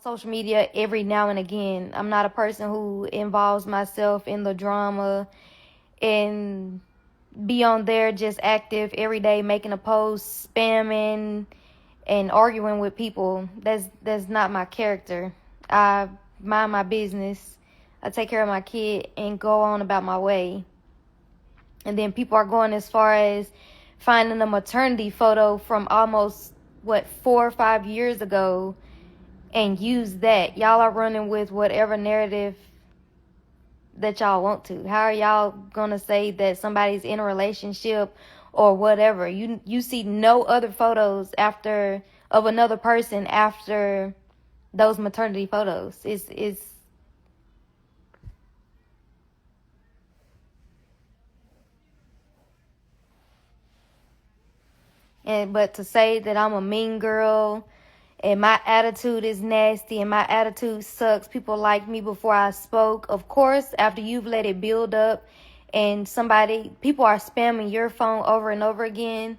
social media every now and again. I'm not a person who involves myself in the drama and be on there just active every day, making a post, spamming and arguing with people. That's not my character. I mind my business. I take care of my kid and go on about my way. And then people are going as far as finding a maternity photo from almost 4 or 5 years ago and use that. Y'all are running with whatever narrative that y'all want to. How are y'all gonna say that somebody's in a relationship or whatever? You see no other photos after of another person after those maternity photos. It's and but to say that I'm a mean girl and my attitude is nasty and my attitude sucks, people like me before I spoke. Of course, after you've let it build up and people are spamming your phone over and over again,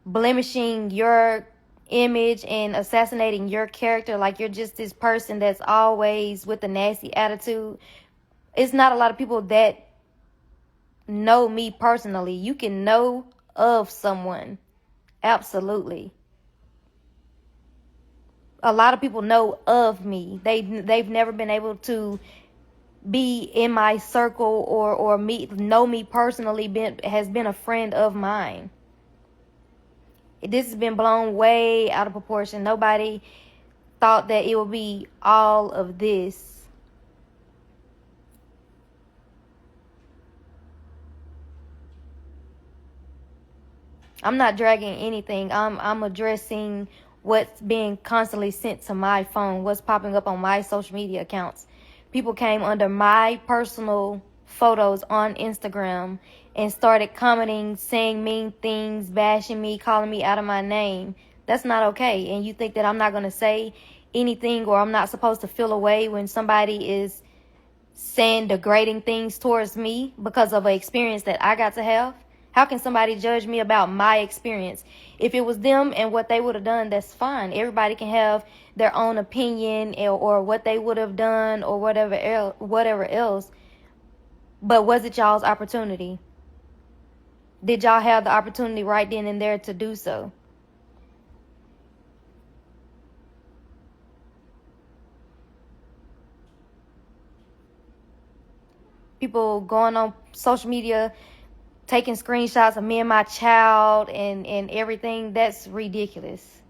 blemishing your image and assassinating your character like you're just this person that's always with a nasty attitude. It's not a lot of people that know me personally. You can know of someone. Absolutely. A lot of people know of me. They've never been able to be in my circle or know me personally, has been a friend of mine. This has been blown way out of proportion. Nobody thought that it would be all of this. I'm not dragging anything. I'm addressing what's being constantly sent to my phone, what's popping up on my social media accounts. People came under my personal photos on Instagram and started commenting, saying mean things, bashing me, calling me out of my name. That's not okay. And you think that I'm not going to say anything, or I'm not supposed to feel away when somebody is saying degrading things towards me because of an experience that I got to have? How can somebody judge me about my experience? If it was them and what they would have done, that's fine. Everybody can have their own opinion or what they would have done or whatever else. But was it y'all's opportunity? Did y'all have the opportunity right then and there to do so? People going on social media taking screenshots of me and my child and everything, that's ridiculous.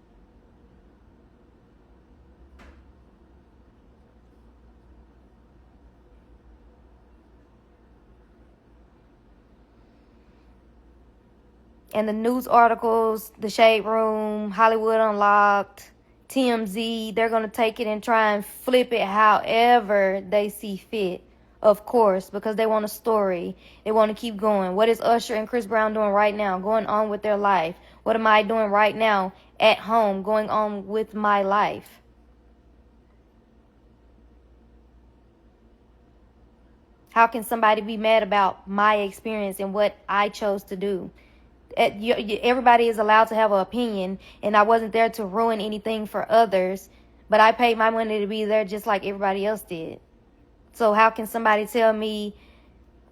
And the news articles, the Shade Room, Hollywood Unlocked, TMZ, they're going to take it and try and flip it however they see fit. Of course, because they want a story. They want to keep going. What is Usher and Chris Brown doing right now? Going on with their life. What am I doing right now at home? Going on with my life. How can somebody be mad about my experience and what I chose to do? Everybody is allowed to have an opinion, and I wasn't there to ruin anything for others, but I paid my money to be there just like everybody else did. So how can somebody tell me,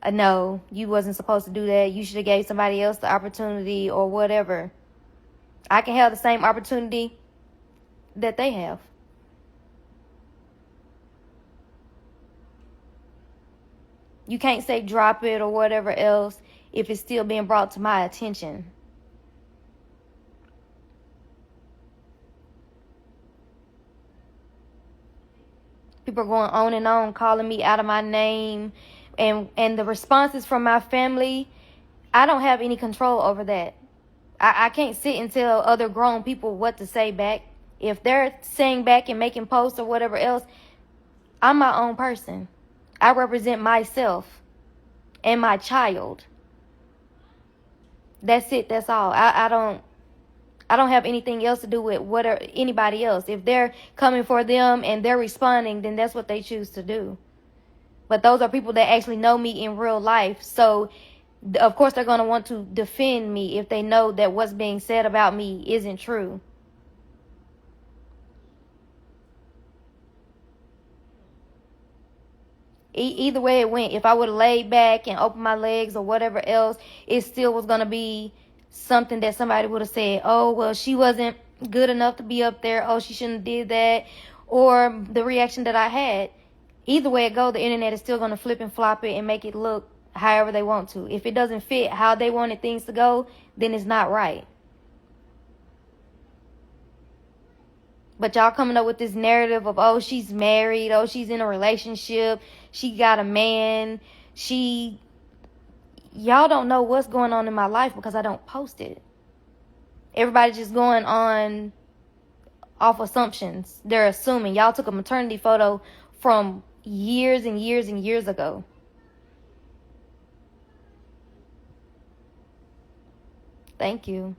no, you wasn't supposed to do that, you should have gave somebody else the opportunity or whatever? I can have the same opportunity that they have. You can't say drop it or whatever else if it's still being brought to my attention. People are going on and on, calling me out of my name. And the responses from my family, I don't have any control over that. I can't sit and tell other grown people what to say back. If they're saying back and making posts or whatever else, I'm my own person. I represent myself and my child. That's it. That's all. I don't have anything else to do with anybody else. If they're coming for them and they're responding, then that's what they choose to do. But those are people that actually know me in real life. So, of course, they're going to want to defend me if they know that what's being said about me isn't true. Either way it went, if I would have laid back and opened my legs or whatever else, it still was going to be something that somebody would have said, oh, well, she wasn't good enough to be up there. Oh, she shouldn't have did that. Or the reaction that I had. Either way it go, the internet is still going to flip and flop it and make it look however they want to. If it doesn't fit how they wanted things to go, then it's not right. But y'all coming up with this narrative of, oh, she's married, oh, she's in a relationship, she got a man, y'all don't know what's going on in my life because I don't post it. Everybody's just going on off assumptions. They're assuming. Y'all took a maternity photo from years and years and years ago. Thank you.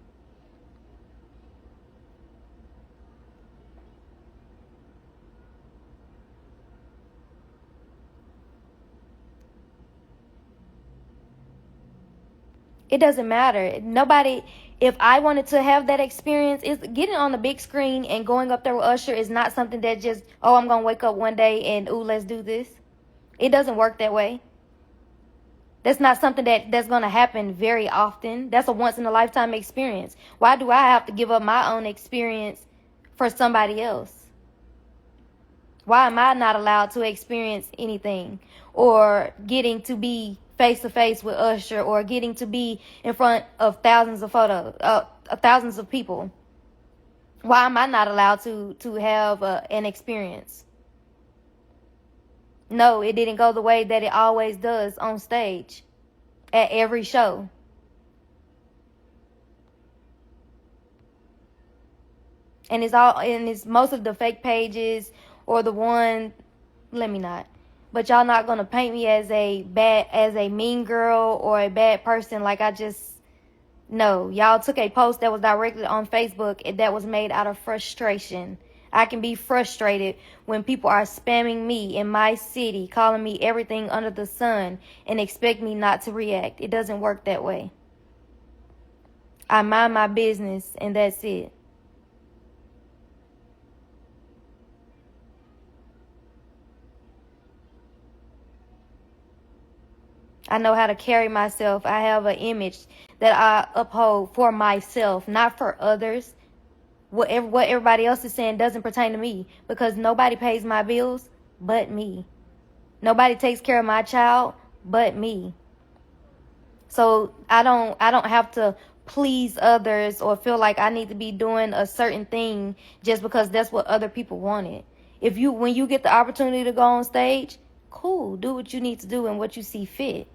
It doesn't matter. Nobody, if I wanted to have that experience, is getting on the big screen and going up there with Usher is not something that just, oh, I'm going to wake up one day and, ooh, let's do this. It doesn't work that way. That's not something that's going to happen very often. That's a once in a lifetime experience. Why do I have to give up my own experience for somebody else? Why am I not allowed to experience anything, or getting to be face to face with Usher, or getting to be in front of thousands of thousands of people? Why am I not allowed to have an experience? No, it didn't go the way that it always does on stage at every show. And it's most of the fake pages, or the one, let me not. But y'all not gonna paint me as a mean girl or a bad person. Like, no. Y'all took a post that was directly on Facebook and that was made out of frustration. I can be frustrated when people are spamming me in my city, calling me everything under the sun, and expect me not to react. It doesn't work that way. I mind my business and that's it. I know how to carry myself. I have an image that I uphold for myself, not for others. What everybody else is saying doesn't pertain to me, because nobody pays my bills but me. Nobody takes care of my child but me. So I don't have to please others or feel like I need to be doing a certain thing just because that's what other people wanted. When you get the opportunity to go on stage, cool, do what you need to do and what you see fit.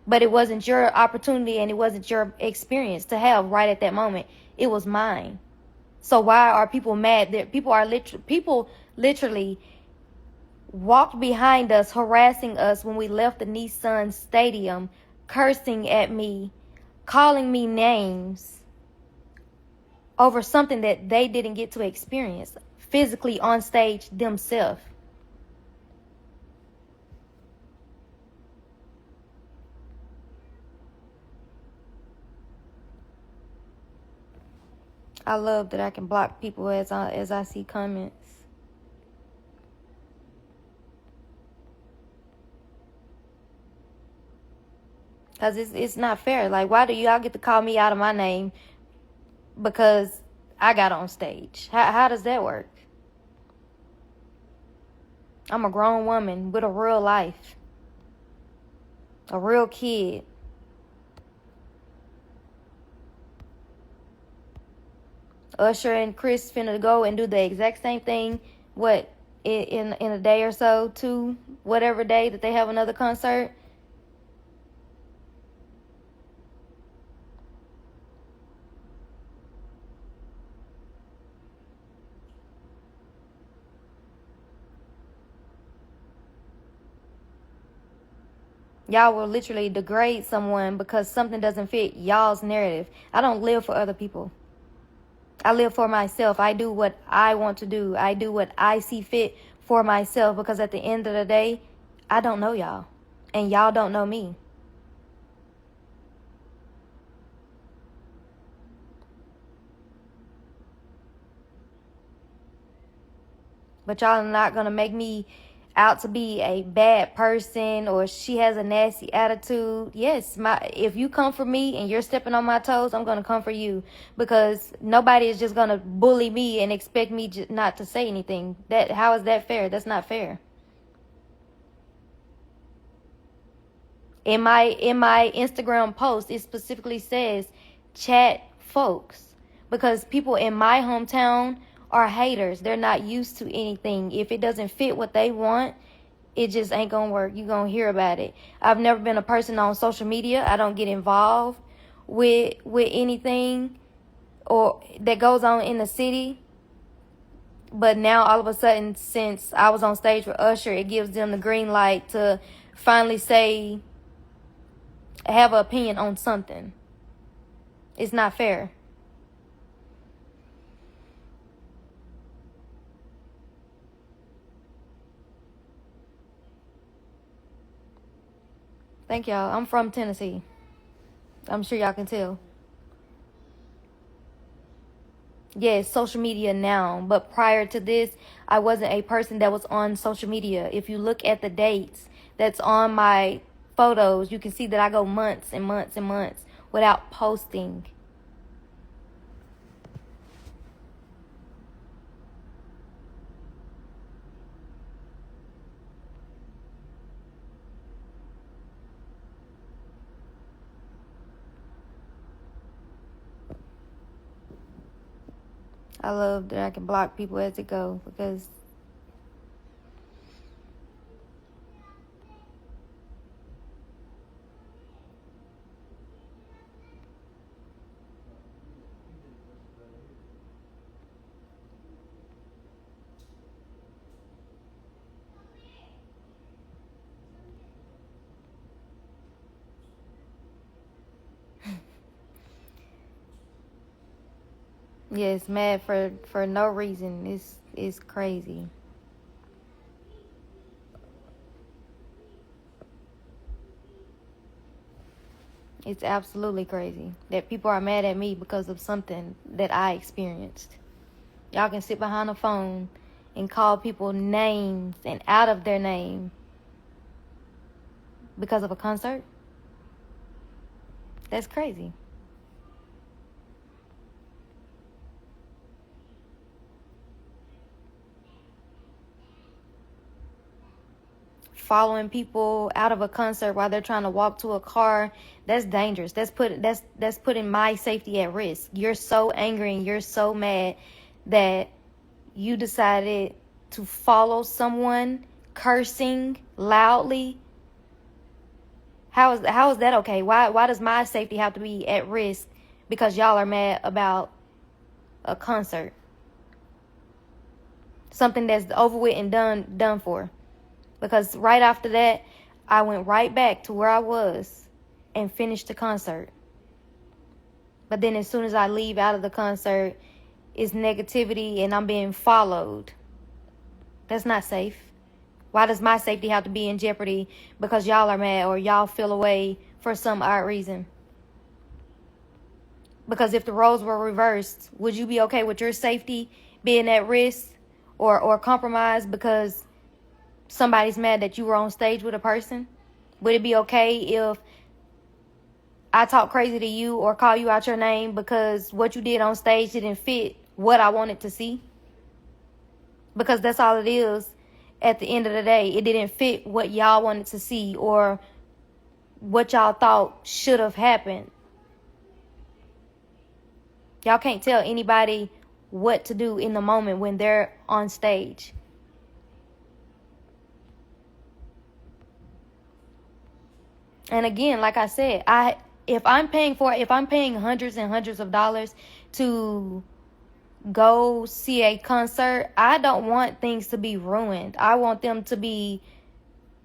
But it wasn't your opportunity and it wasn't your experience to have right at that moment. It was mine. So why are people mad? That people literally walked behind us, harassing us when we left the Nissan Stadium, cursing at me, calling me names over something that they didn't get to experience physically on stage themselves. I love that I can block people as I see comments. Because it's not fair. Like, why do y'all get to call me out of my name because I got on stage? How does that work? I'm a grown woman with a real life. A real kid. Usher and Chris finna go and do the exact same thing, in a day or so, to whatever day that they have another concert. Y'all will literally degrade someone because something doesn't fit y'all's narrative. I don't live for other people. I live for myself. I do what I want to do. I do what I see fit for myself, because at the end of the day, I don't know y'all. And y'all don't know me. But y'all are not going to make me out to be a bad person or she has a nasty attitude, yes, if you come for me and you're stepping on my toes, I'm going to come for you, because nobody is just going to bully me and expect me not to say anything. How is that fair? That's not fair. In my Instagram post, it specifically says chat folks, because people in my hometown are haters. They're not used to anything. If it doesn't fit what they want, it just ain't gonna work. You're gonna hear about it. I've never been a person on social media. I don't get involved with anything or that goes on in the city. But now all of a sudden, since I was on stage with Usher, it gives them the green light to finally have an opinion on something. It's not fair. Thank y'all. I'm from Tennessee. I'm sure y'all can tell. Yes, social media now. But prior to this, I wasn't a person that was on social media. If you look at the dates that's on my photos, you can see that I go months and months and months without posting. I love that I can block people as it go, because yes, mad for no reason. It's crazy. It's absolutely crazy that people are mad at me because of something that I experienced. Y'all can sit behind a phone and call people names and out of their name because of a concert. That's crazy. Following people out of a concert while they're trying to walk to a car, that's dangerous. That's putting my safety at risk. You're so angry and you're so mad that you decided to follow someone cursing loudly. How is that okay? Why does my safety have to be at risk because y'all are mad about a concert? Something that's over with and done for. Because right after that, I went right back to where I was and finished the concert. But then as soon as I leave out of the concert, it's negativity and I'm being followed. That's not safe. Why does my safety have to be in jeopardy because y'all are mad or y'all feel away for some odd reason? Because if the roles were reversed, would you be okay with your safety being at risk or compromised because somebody's mad that you were on stage with a person? Would it be okay if I talk crazy to you or call you out your name because what you did on stage didn't fit what I wanted to see? Because that's all it is at the end of the day. It didn't fit what y'all wanted to see or what y'all thought should have happened. Y'all can't tell anybody what to do in the moment when they're on stage. And again, like I said, if I'm paying hundreds and hundreds of dollars to go see a concert, I don't want things to be ruined. I want them to be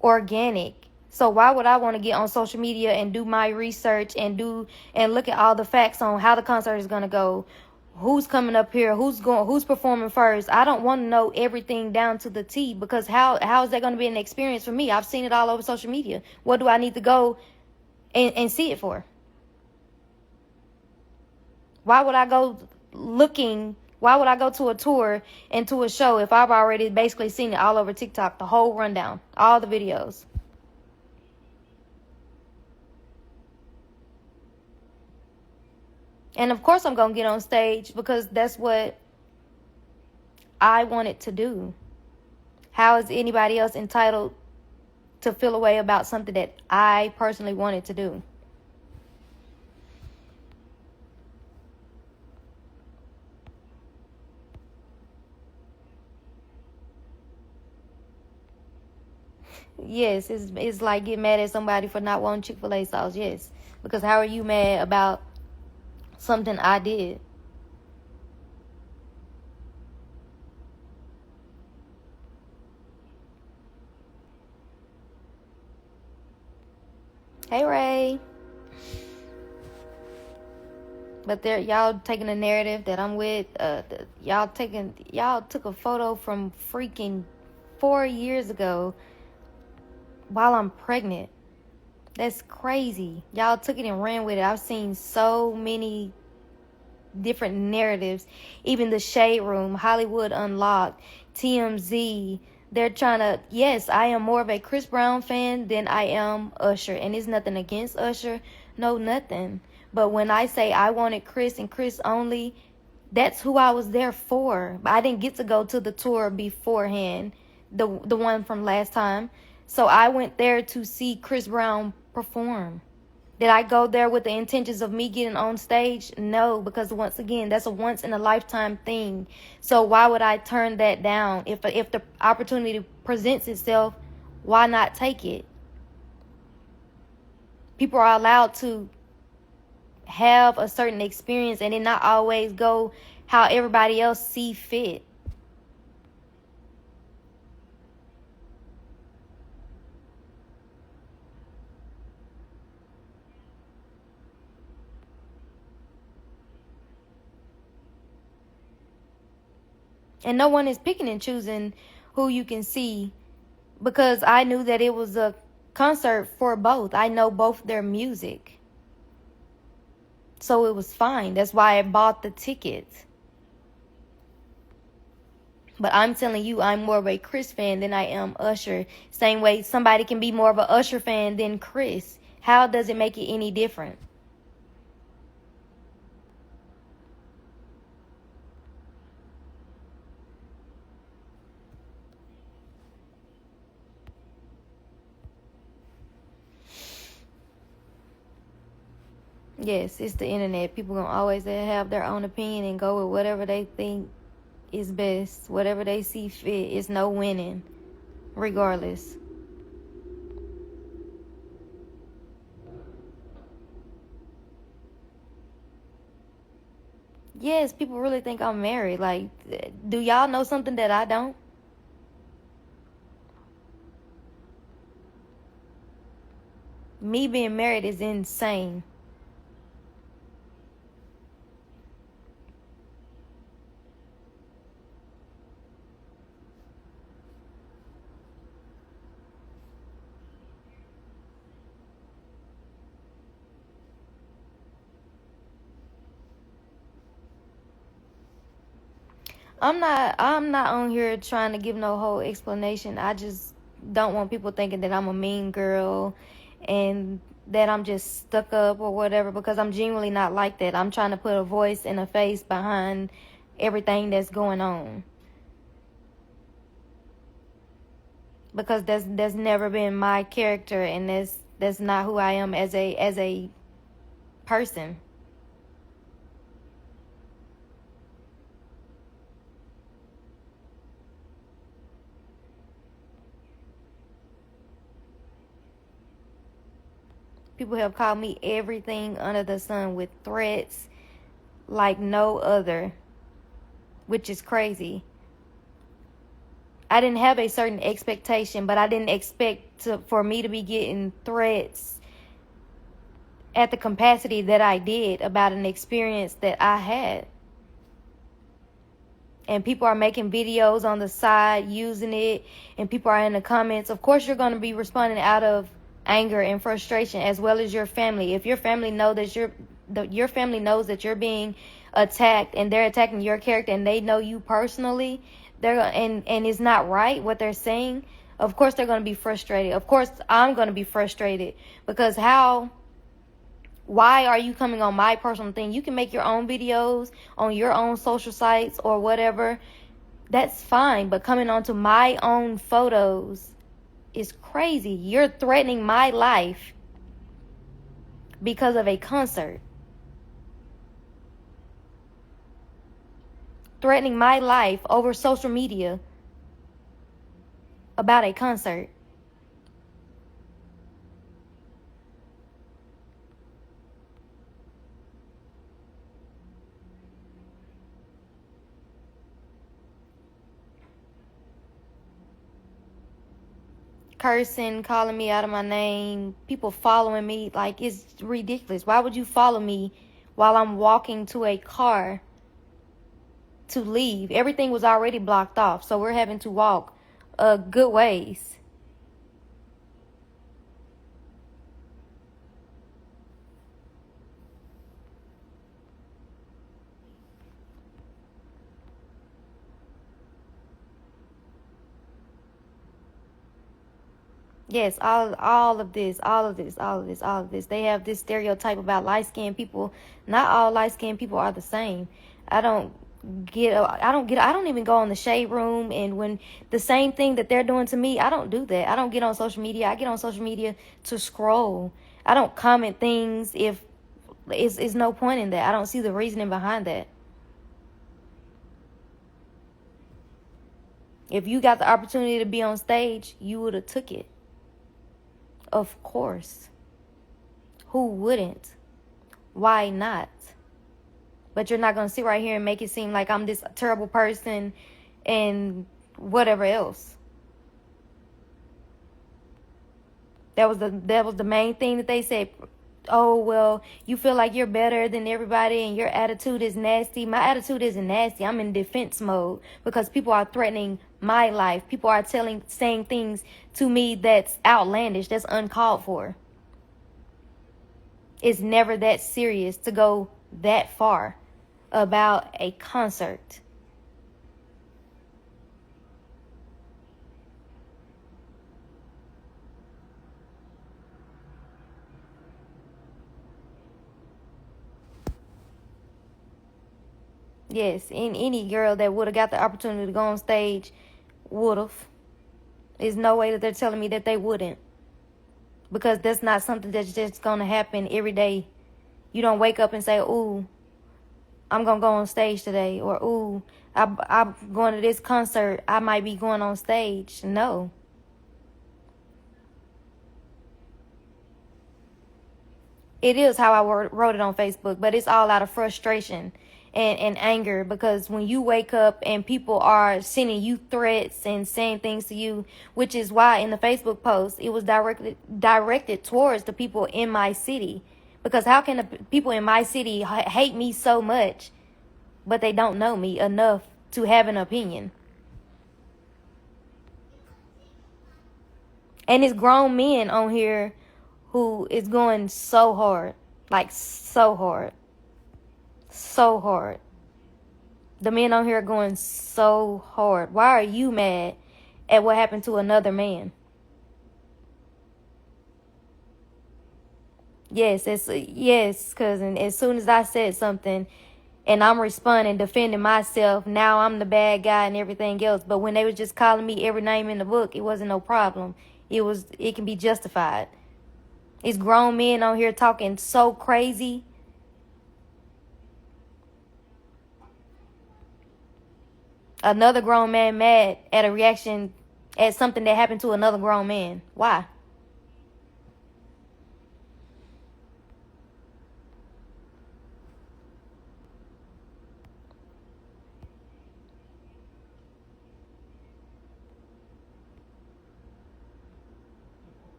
organic. So why would I want to get on social media and do my research and look at all the facts on how the concert is going to go? Who's coming up here? Who's performing first? I don't want to know everything down to the T, because how is that going to be an experience for me? I've seen it all over social media. What do I need to go and see it for? Why would I go looking Why would I go to a tour and to a show if I've already basically seen it all over TikTok, the whole rundown, all the videos? And of course I'm going to get on stage because that's what I wanted to do. How is anybody else entitled to feel a way about something that I personally wanted to do? Yes, it's like getting mad at somebody for not wanting Chick-fil-A sauce. Yes, because how are you mad about something I did? Hey, Ray. But y'all taking a narrative that I'm with. Y'all took a photo from freaking 4 years ago while I'm pregnant. That's crazy. Y'all took it and ran with it. I've seen so many different narratives. Even the Shade Room, Hollywood Unlocked, TMZ. They're trying to, yes, I am more of a Chris Brown fan than I am Usher. And it's nothing against Usher. No, nothing. But when I say I wanted Chris and Chris only, that's who I was there for. I didn't get to go to the tour beforehand, the one from last time. So I went there to see Chris Brown perform. Did I go there with the intentions of me getting on stage? No, because once again, that's a once in a lifetime thing. So why would I turn that down? If the opportunity presents itself, why not take it? People are allowed to have a certain experience and it not always go how everybody else see fit. And no one is picking and choosing who you can see, because I knew that it was a concert for both. I know both their music. So it was fine. That's why I bought the tickets. But I'm telling you, I'm more of a Chris fan than I am Usher. Same way somebody can be more of a Usher fan than Chris. How does it make it any different? Yes, it's the internet. People gonna always have their own opinion and go with whatever they think is best, whatever they see fit. It's no winning, regardless. Yes, people really think I'm married. Like, do y'all know something that I don't? Me being married is insane. I'm not on here trying to give no whole explanation. I just don't want people thinking that I'm a mean girl and that I'm just stuck up or whatever, because I'm genuinely not like that. I'm trying to put a voice and a face behind everything that's going on, because that's never been my character, and that's not who I am as a person. People have called me everything under the sun with threats like no other, which is crazy. I didn't have a certain expectation, but I didn't expect for me to be getting threats at the capacity that I did about an experience that I had. And people are making videos on the side using it, and people are in the comments. Of course, you're going to be responding out of anger and frustration, as well as your family. If your family know that your family knows that you're being attacked and they're attacking your character and they know you personally, and it's not right what they're saying, of course they're going to be frustrated. Of course I'm going to be frustrated, because why are you coming on my personal thing? You can make your own videos on your own social sites or whatever. That's fine, but coming onto my own photos is crazy. You're threatening my life because of a concert. Threatening my life over social media about a concert. Cursing, calling me out of my name, people following me, like, it's ridiculous. Why would you follow me while I'm walking to a car to leave? Everything was already blocked off, so we're having to walk a good ways. Yes, all of this, all of this, all of this, all of this. They have this stereotype about light-skinned people. Not all light-skinned people are the same. I don't I don't even go on the shade room, and when the same thing that they're doing to me, I don't do that. I don't get on social media. I get on social media to scroll. I don't comment things if it's no point in that. I don't see the reasoning behind that. If you got the opportunity to be on stage, you would have took it. Of course. Who wouldn't? Why not? But you're not going to sit right here and make it seem like I'm this terrible person and whatever else. That was the main thing that they said. Oh, well, you feel like you're better than everybody and your attitude is nasty. My attitude isn't nasty. I'm in defense mode because people are threatening my life. People are saying things to me that's outlandish, that's uncalled for. It's never that serious to go that far about a concert. Yes, any girl that would have got the opportunity to go on stage would have. There's no way that they're telling me that they wouldn't. Because that's not something that's just going to happen every day. You don't wake up and say, ooh, I'm going to go on stage today. Or, ooh, I'm going to this concert. I might be going on stage. No. It is how I wrote it on Facebook, but it's all out of frustration and anger, because when you wake up and people are sending you threats and saying things to you, which is why in the Facebook post it was directed towards the people in my city, because how can the people in my city hate me so much, but they don't know me enough to have an opinion? And it's grown men on here who is going so hard, like so hard. So hard. The men on here are going so hard. Why are you mad at what happened to another man? Yes, cousin. As soon as I said something and I'm responding, defending myself, now I'm the bad guy and everything else. But when they was just calling me every name in the book, it wasn't no problem. It can be justified. It's grown men on here talking so crazy. Another grown man mad at a reaction at something that happened to another grown man. Why?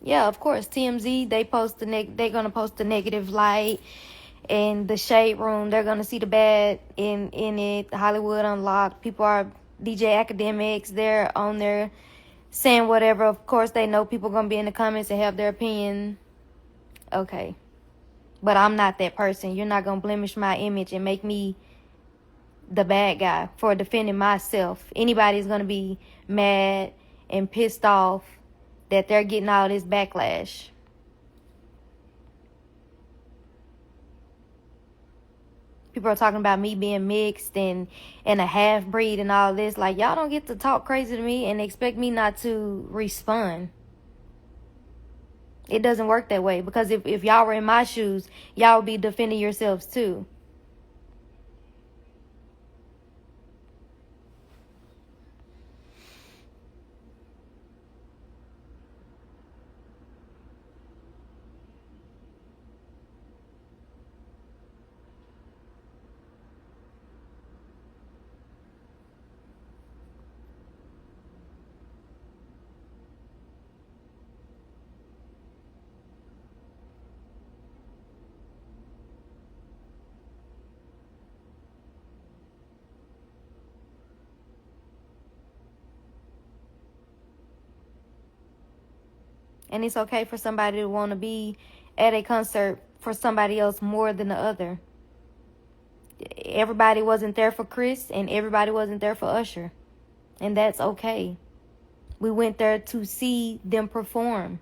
Yeah, of course. TMZ, they're gonna post the negative light in the Shade Room. They're gonna see the bad in it. Hollywood Unlocked. People are DJ Academics. They're on there saying whatever. Of course, they know people gonna be in the comments and have their opinion. Okay, but I'm not that person. You're not gonna blemish my image and make me the bad guy for defending myself. Anybody's gonna be mad and pissed off that they're getting all this backlash. People are talking about me being mixed and a half breed and all this. Like, y'all don't get to talk crazy to me and expect me not to respond. It doesn't work that way, because if y'all were in my shoes, y'all would be defending yourselves too. And it's okay for somebody to want to be at a concert for somebody else more than the other. Everybody wasn't there for Chris, and everybody wasn't there for Usher. And that's okay. We went there to see them perform.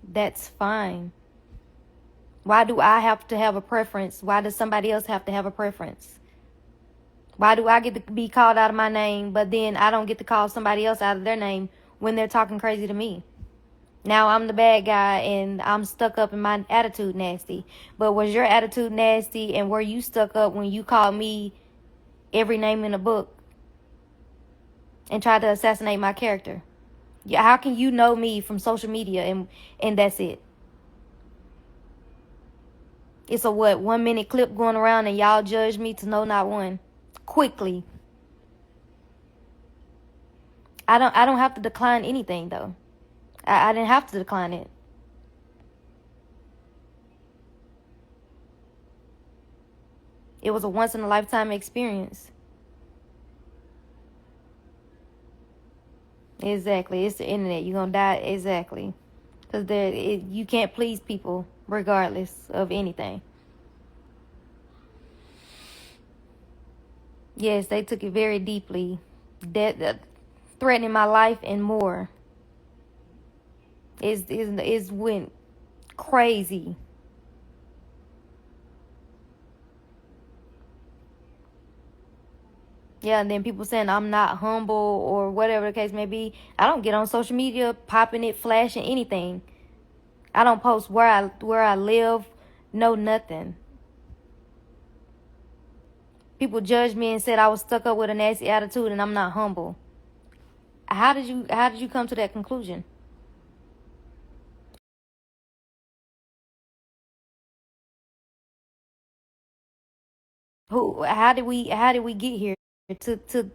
That's fine. Why do I have to have a preference? Why does somebody else have to have a preference? Why do I get to be called out of my name, but then I don't get to call somebody else out of their name when they're talking crazy to me? Now I'm the bad guy and I'm stuck up and my attitude nasty. But was your attitude nasty, and were you stuck up when you called me every name in the book and tried to assassinate my character? Yeah, how can you know me from social media and that's it? It's a 1 minute clip going around and y'all judge me to know not one. Quickly. I don't have to decline anything though. I didn't have to decline it. It was a once in a lifetime experience. Exactly. It's the internet. You're gonna die. Exactly. Because you can't please people regardless of anything. Yes, they took it very deeply. That threatening my life and more. Is went crazy. Yeah, and then people saying I'm not humble or whatever the case may be. I don't get on social media popping it, flashing anything. I don't post where I live, no nothing. People judged me and said I was stuck up with a nasty attitude and I'm not humble. How did you come to that conclusion? How did we get here to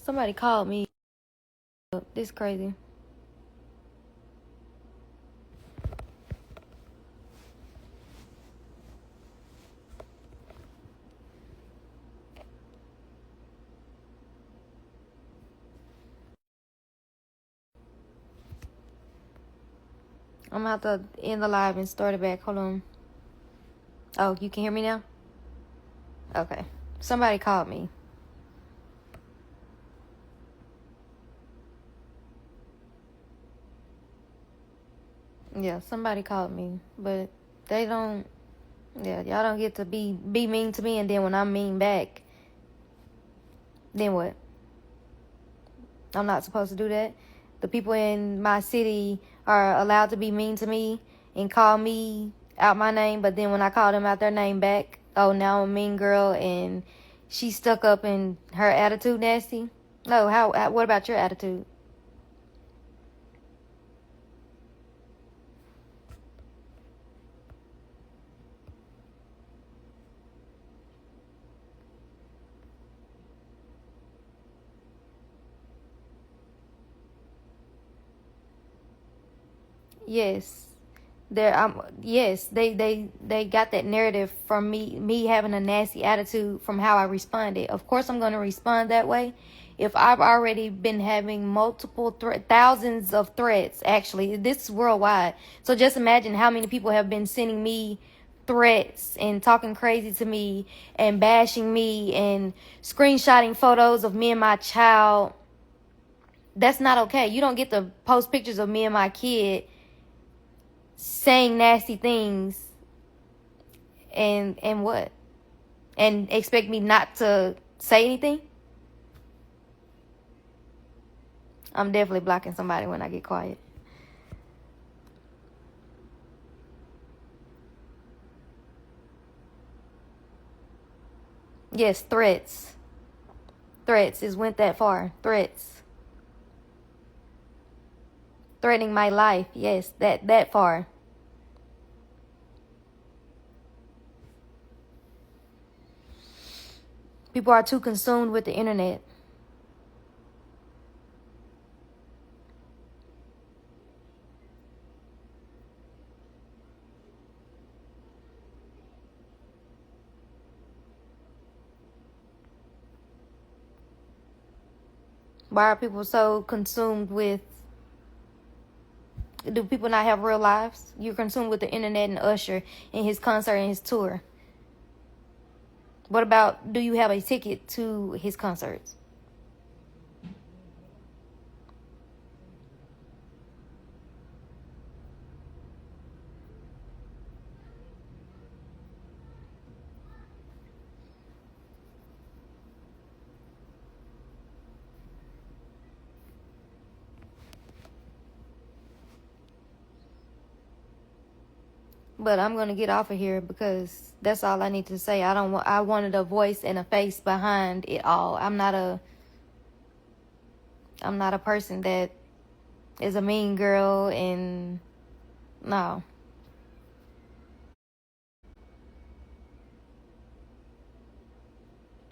Somebody called me. This crazy. I'm gonna have to end the live and start it back. Hold on. Oh, you can hear me now? Okay. Somebody called me. Yeah, somebody called me. But they don't, yeah, y'all don't get to be mean to me, and then when I'm mean back, then what? I'm not supposed to do that. The people in my city are allowed to be mean to me and call me out my name, but then when I call them out their name back, oh, now I'm a mean girl and she's stuck up in her attitude nasty. No, what about your attitude? Yes. Yes, they got that narrative from me having a nasty attitude from how I responded. Of course I'm going to respond that way. If I've already been having multiple thousands of threats, actually, this is worldwide. So just imagine how many people have been sending me threats and talking crazy to me and bashing me and screenshotting photos of me and my child. That's not okay. You don't get to post pictures of me and my kid saying nasty things and what? And expect me not to say anything? I'm definitely blocking somebody when I get quiet. Yes, threats. Threats is went that far. Threats. Threatening my life. Yes, that far. People are too consumed with the internet. Why are people so consumed with, do people not have real lives? You're consumed with the internet and Usher and his concert and his tour. What about, do you have a ticket to his concerts? But I'm gonna get off of here because that's all I need to say. I don't want. I wanted a voice and a face behind it all. I'm not a. I'm not a person that is a mean girl and no.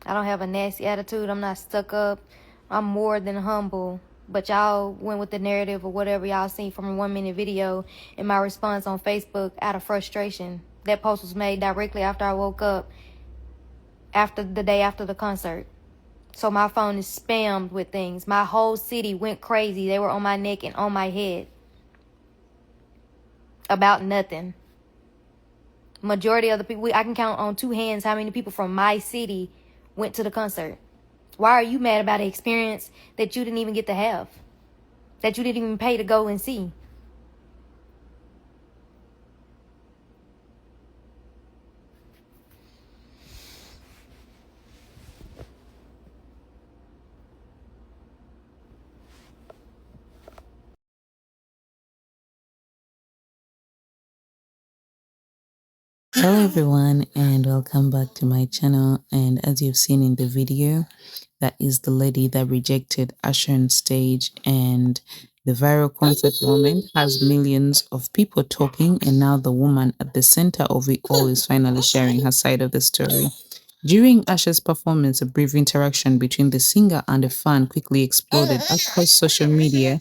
I don't have a nasty attitude. I'm not stuck up. I'm more than humble. But y'all went with the narrative or whatever y'all seen from a 1 minute video in my response on Facebook out of frustration. That post was made directly after I woke up, after the day after the concert. So my phone is spammed with things. My whole city went crazy. They were on my neck and on my head about nothing. Majority of the people, I can count on two hands how many people from my city went to the concert. Why are you mad about an experience that you didn't even get to have? That you didn't even pay to go and see? Hello everyone and welcome back to my channel. And as you've seen in the video, that is the lady that rejected Usher on stage, and the viral concert moment has millions of people talking, and now the woman at the center of it all is finally sharing her side of the story. During Usher's performance, a brief interaction between the singer and a fan quickly exploded across social media.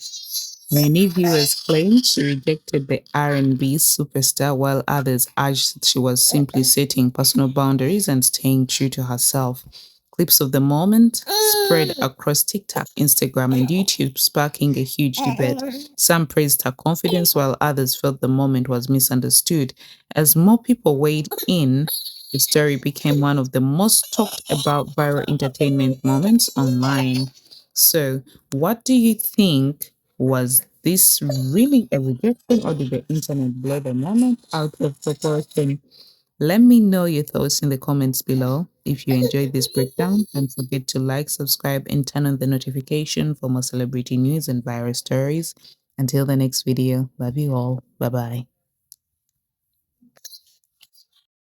Many viewers claimed she rejected the R&B superstar, while others urged she was simply setting personal boundaries and staying true to herself. Clips of the moment spread across TikTok, Instagram, and YouTube, sparking a huge debate. Some praised her confidence, while others felt the moment was misunderstood. As more people weighed in, the story became one of the most talked about viral entertainment moments online. So, what do you think? Was this really a rejection, or did the internet blow the moment out of proportion? Let me know your thoughts in the comments below. If you enjoyed this breakdown, don't forget to like, subscribe, and turn on the notification for more celebrity news and viral stories. Until the next video, love you all. Bye bye.